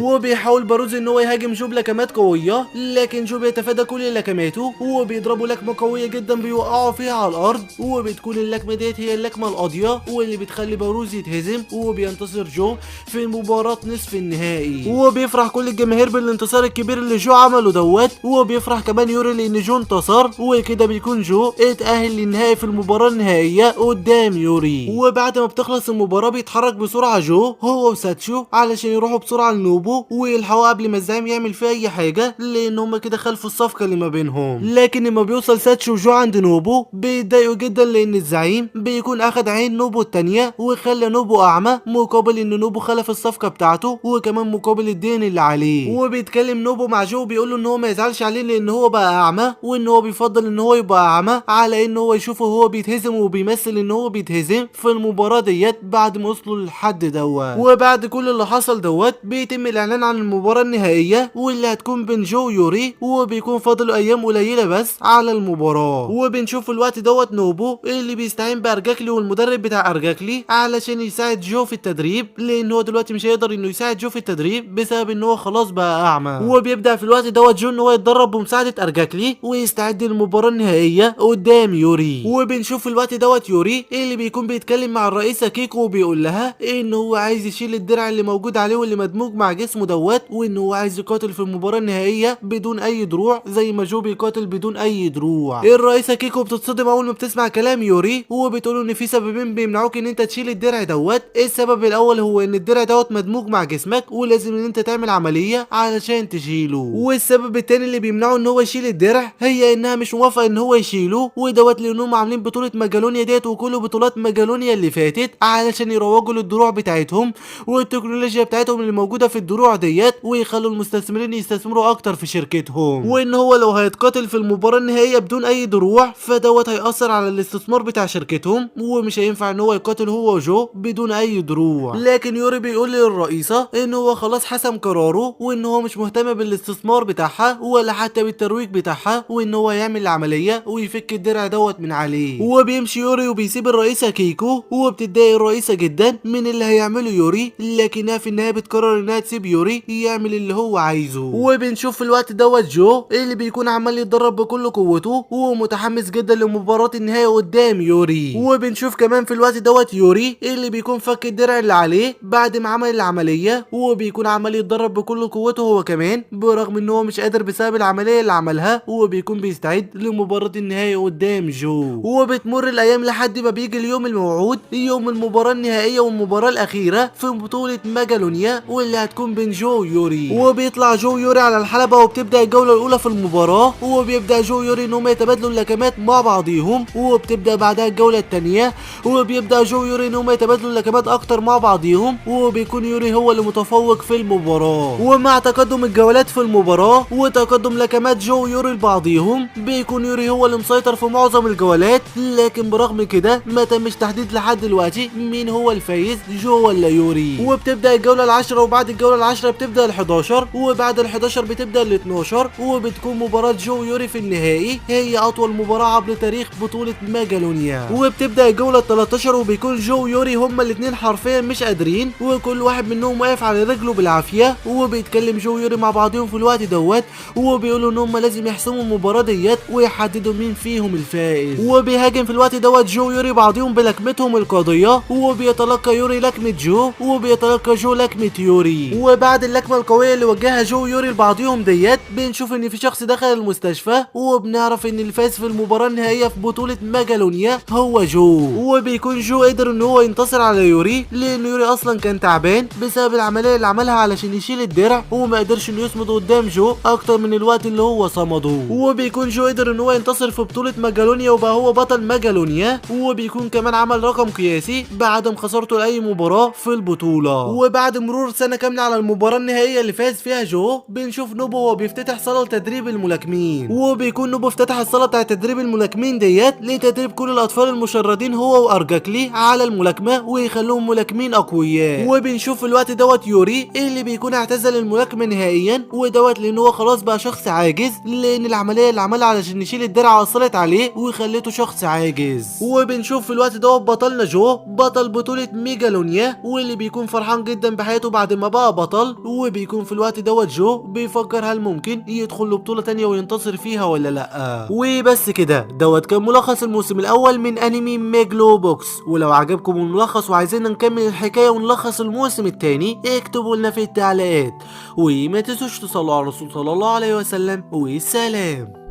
وبيحاول باروز ان هو يهاجم جو بلكمات قويه، لكن جو بيتفادى كل لكماته وبيضربوا لكمه قويه جدا بيوقعوا فيها على الارض، وبتكون اللكمه هي اللكمه القاضيه واللي بتخلي باروز يتهزم، وبينتصر جو في مباراه نصف النهائي. وبيفرح كل الجماهير بالانتصار الكبير اللي جو عمله وبيفرح كمان يوري لان جو انتصر، وكده بيكون جو اتأهل للنهائي في المباراه النهائيه قدام يوري. وبعد ما بتخلص المباراه بيتحرك بسرعه جو هو وساتشو علشان يروحوا بسرعه لنوبو ويلحقوا قبل ما الزعيم يعمل فيه اي حاجه، لان هم كده خلفوا الصفقه اللي ما بينهم. لكن لما بيوصل ساتشو وجو عند نوبو بيتضايقوا جدا لان الزعيم بيكون اخد عين نوبو التانية وخلى نوبو اعمى، مقابل ان نوبو خلف الصفقه بتاعته وكمان مقابل الدين اللي عليه. وبيتكلم نوبو مع جو بيقول له ان هو ما يزعلش عليه لان هو بقى اعمى، وان هو بيفضل ان هو يبقى اعمى على ان هو يشوفه هو بيتهزم وبيمثل ان هو بيتهزم في المباراه بعد ما وصلوا للحد وبعد كل اللي حصل بيتم الاعلان عن المباراه النهائيه واللي هتكون بين جو ويوري، وبيكون فاضل ايام قليله بس على المباراه. وبنشوف في الوقت نوبو اللي بيستعين بارجاكلي والمدرب بتاع ارجاكلي علشان يساعد جو في التدريب، لان هو دلوقتي مش هيقدر انه انه يساعد جو في التدريب بسبب ان هو خلاص بقى اعمى. وبيبدا في الوقت دوت جو ان هو يتدرب بمساعده ارجاكلي ويستعد للمباراه النهائيه قدام يوري. وبنشوف في الوقت دوت يوري اللي بيكون بيتكلم مع الرئيسه كيكو وبيقول لها ان هو عايز يشيل الدرع اللي موجود عليه واللي مدموج مع جسمه دوت، وان هو عايز يقاتل في المباراه النهائيه بدون اي دروع زي ما جو بيقاتل بدون اي دروع. الرئيسه كيكو بتتصدم اول ما بتسمع كلام يوري وبتقول ان في سببين بيمنعوك ان انت تشيل الدرع دوت. السبب الاول هو ان الدرع دوت مدموج مع جسمك ولازم ان انت تعمل عمليه علشان تشيله، والسبب التاني اللي بيمنعه ان هو يشيل الدرع هي انها مش موافقه ان هو يشيله، ودوت لانهم عاملين بطوله مجالونيا ديت وكل بطولات مجالونيا اللي فاتت علشان يروجوا للدروع بتاعتهم والتكنولوجيا بتاعتهم اللي موجوده في الدروع ديت ويخلوا المستثمرين يستثمروا اكتر في شركتهم، وان هو لو هيتقاتل في المباراه النهائيه بدون اي دروع فدوت هيأثر على الاستثمار بتاع شركتهم ومش هينفع ان هو يقاتل هو وجو بدون اي دروع. لكن يوري بيقول للرئيسه ان هو خلاص حسم قراره وان هو مش مهتم بالاستثمار بتاعها ولا حتى بالترويج بتاعها وان هو يعمل العمليه ويفك الدرع دوت من عليه. وبيمشي يوري وبيسيب الرئيسه كيكو وبتتضايق الرئيسه جدا من اللي هيعمله يوري، لكنها في النهايه بتقرر انها تسيب يوري يعمل اللي هو عايزه. وبنشوف في الوقت دوت جو اللي بيكون عمال يتدرب بكل قوته ومتحمس جدا لمباراه النهائي قدام يوري. وبنشوف كمان في الوقت دوت يوري اللي بيكون فك الدرع اللي عليه بعد ما عمل العمليه وبيكون عمال يتدرب بكل قوته هو كمان برغم ان هو مش قادر بسبب العمليه اللي عملها وبيكون بيستعد لمباراه النهائي قدام جو. وبتمر الايام لحد ما بيجي اليوم الموعود، يوم المباراه النهائيه والمباراه الاخيره في بطوله ماجالونيا واللي هتكون بين جو ويوري. وبيطلع جو ويوري على الحلبه وبتبدا الجوله الاولى في المباراه وبيبدا جو ويوري ان هم يتبادلوا اللكمات مع بعضيهم، وبتبدا بعدها الجوله الثانيه وبيبدا جو ويوري ان هم يتبادلوا اللكمات اكتر مع بعضيهم وبيكون يوري هو اللي متفوق في المباراه. ومع تقدم الجولات في المباراه وتقدم لكمات جو ويوري لبعضيهم بيكون يوري هو اللي مسيطر في معظم الجولات، لكن برغم كده ما تمش تحديد لحد دلوقتي مين هو الفايز جو ولا يوري. وبتبدا الجوله العاشره وبعد الجوله العاشره بتبدا ال11 وبعد ال11 بتبدا ال12 وبتكون مباراه جو ويوري في النهائي هي اطول مباراه عبر تاريخ بطوله ماجالونيا. وبتبدا الجوله ال13 وبيكون جو ويوري هما الاثنين حرفيا مش قادرين وكل واحد منهم واقف على رجله بالعافيه، وبيتكلم جو ويوري مع بعضهم في الوقت دوت وبيقولوا ان هم لازم يحسموا المباراه ديت ويحددوا مين فيهم الفائز. وبيهاجم في الوقت دوت جو ويوري بعضهم بلكمتهم القاضيه وبيتلقى يوري لكمه جو وبيتلقى جو لكمه يوري. وبعد اللكمه القويه اللي وجهها جو ويوري لبعضهم ديت بنشوف ان في شخص دخل المستشفى وبنعرف ان الفائز في المباراه النهائيه في بطوله ماجالونيا هو جو. وبيكون جو قدر ان هو ينتصر على يوري لان يوري اصلا كان تعبان بسبب العمليه اللي عملها علشان يشيل الدرع وما قدرش انه يصمد قدام جو اكتر من الوقت اللي هو صمده. وبيكون جو قدر ان هو ينتصر في بطوله ماجالونيا وبقى هو بطل ماجالونيا، وبيكون كمان عمل رقم قياسي بعدم خسارته لاي مباراه في البطوله. وبعد مرور سنه كامله على المباراه النهائيه اللي فاز فيها جو بنشوف نوبو وهو بيفتتح صاله لتدريب الملاكمين، وبيكون نوبو افتتح الصاله بتاعه تدريب الملاكمين ديت لتدريب كل الاطفال المشردين هو وارجاكلي على الملاكمه ويخلوهم ملاكمين اقوياء. وبنشوف في الوقت دوت يوري اللي بيكون اعتزل الملاكمه نهائيا ودوت لان هو خلاص بقى شخص عاجز لان العمليه اللي عملها علشان يشيل الدرع اثرت عليه وخلته شخص عاجز. وبنشوف في الوقت دوت بطلنا جو بطل بطوله ميجالونيا واللي بيكون فرحان جدا بحياته بعد ما بقى بطل، وبيكون في الوقت دوت جو بيفكر هل ممكن يدخل لبطوله تانية وينتصر فيها ولا لا. وبس كده دوت كان ملخص الموسم الاول من انمي ميجلو بوكس، ولو عجبكم الملخص وعايزين نكمل الحكايه ونلخص الموسم الثاني اكتبوا لنا في التعليقات، وما تنسوش تصلوا على الرسول صلى الله عليه وسلم، والسلام.